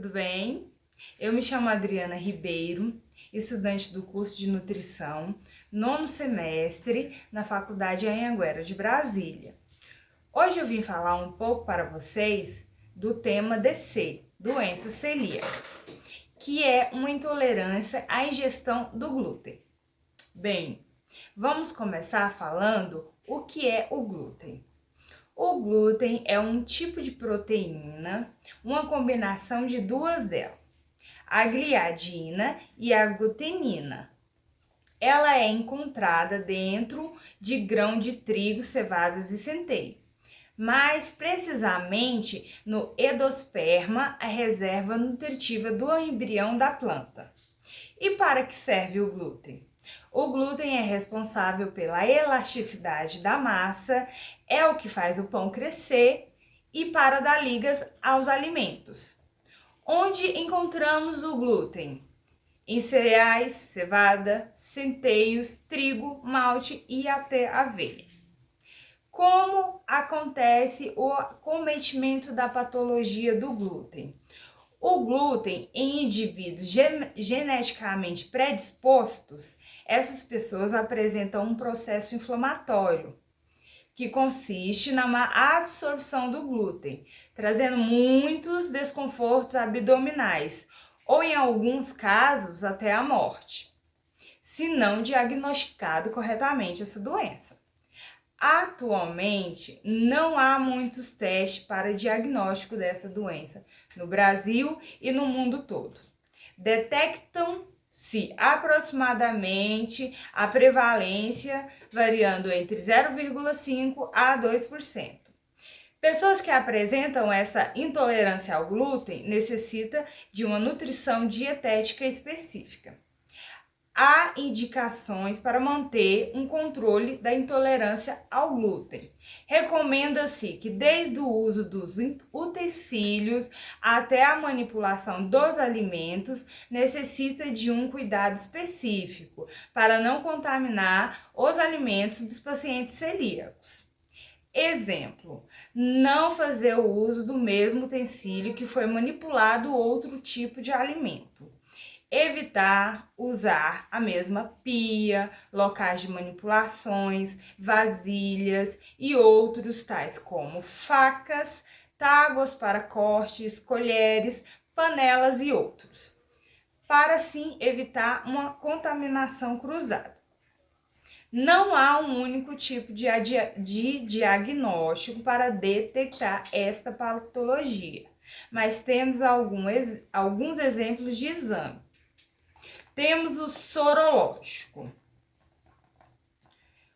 tudo bem? Eu me chamo Adriana Ribeiro, estudante do curso de nutrição, nono semestre, na Faculdade Anhanguera de Brasília. Hoje eu vim falar um pouco para vocês do tema DC, doenças celíacas, que é uma intolerância à ingestão do glúten. Bem, vamos começar falando o que é o glúten. O glúten é um tipo de proteína, uma combinação de duas delas, a gliadina e a glutenina. Ela é encontrada dentro de grão de trigo, cevadas e centeio, mais precisamente no endosperma, a reserva nutritiva do embrião da planta. E para que serve o glúten? O glúten é responsável pela elasticidade da massa, é o que faz o pão crescer e para dar ligas aos alimentos. Onde encontramos o glúten? Em cereais, cevada, centeios, trigo, malte e até aveia. Como acontece o acometimento da patologia do glúten? O glúten em indivíduos geneticamente predispostos, essas pessoas apresentam um processo inflamatório, que consiste na má absorção do glúten, trazendo muitos desconfortos abdominais, ou em alguns casos até a morte, se não diagnosticado corretamente essa doença. Atualmente, não há muitos testes para diagnóstico dessa doença no Brasil e no mundo todo. Detectam-se aproximadamente a prevalência variando entre 0,5% a 2%. Pessoas que apresentam essa intolerância ao glúten necessitam de uma nutrição dietética específica. Há indicações para manter um controle da intolerância ao glúten. Recomenda-se que desde o uso dos utensílios até a manipulação dos alimentos necessita de um cuidado específico para não contaminar os alimentos dos pacientes celíacos. Exemplo, não fazer o uso do mesmo utensílio que foi manipulado outro tipo de alimento. Evitar usar a mesma pia, locais de manipulações, vasilhas e outros tais como facas, tábuas para cortes, colheres, panelas e outros, para assim evitar uma contaminação cruzada. Não há um único tipo de diagnóstico para detectar esta patologia, mas temos alguns exemplos de exame. Temos o sorológico.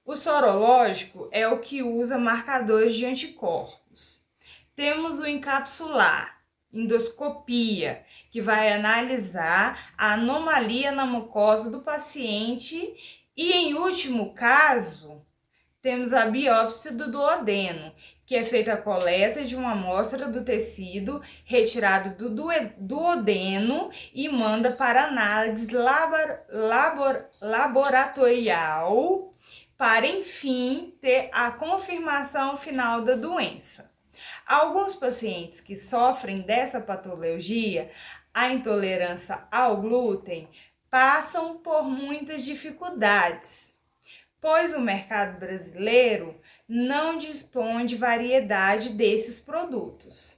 O sorológico é o que usa marcadores de anticorpos. Temos o encapsular, endoscopia, que vai analisar a anomalia na mucosa do paciente. E em último caso, temos a biópsia do duodeno, que é feita a coleta de uma amostra do tecido retirado do duodeno e manda para análise laboratorial para, enfim, ter a confirmação final da doença. Alguns pacientes que sofrem dessa patologia, a intolerância ao glúten, passam por muitas dificuldades, pois o mercado brasileiro não dispõe de variedade desses produtos.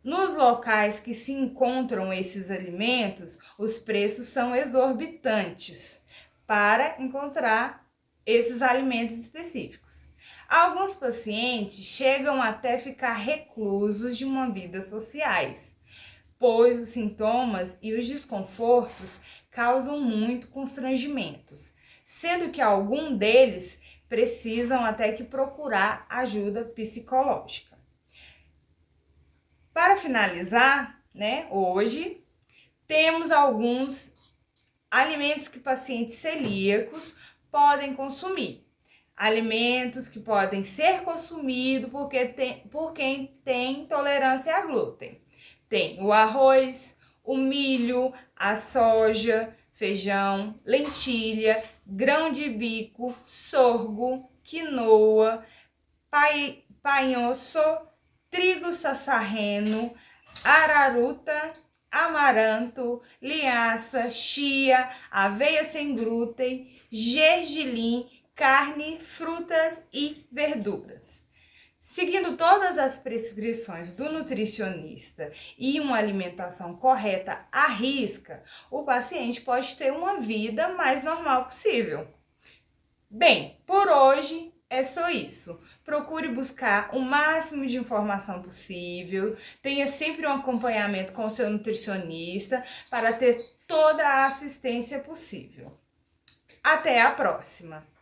Nos locais que se encontram esses alimentos, os preços são exorbitantes para encontrar esses alimentos específicos. Alguns pacientes chegam até ficar reclusos de uma vida sociais, pois os sintomas e os desconfortos causam muito constrangimentos, sendo que algum deles precisam até que procurar ajuda psicológica. Para finalizar, hoje temos alguns alimentos que pacientes celíacos podem consumir. Alimentos que podem ser consumidos por quem tem intolerância a glúten. Tem o arroz, o milho, a soja, feijão, lentilha, grão de bico, sorgo, quinoa, painhoço, trigo sassarreno, araruta, amaranto, linhaça, chia, aveia sem glúten, gergelim, carne, frutas e verduras. Seguindo todas as prescrições do nutricionista e uma alimentação correta à risca, o paciente pode ter uma vida mais normal possível. Bem, por hoje é só isso. Procure buscar o máximo de informação possível, tenha sempre um acompanhamento com o seu nutricionista para ter toda a assistência possível. Até a próxima!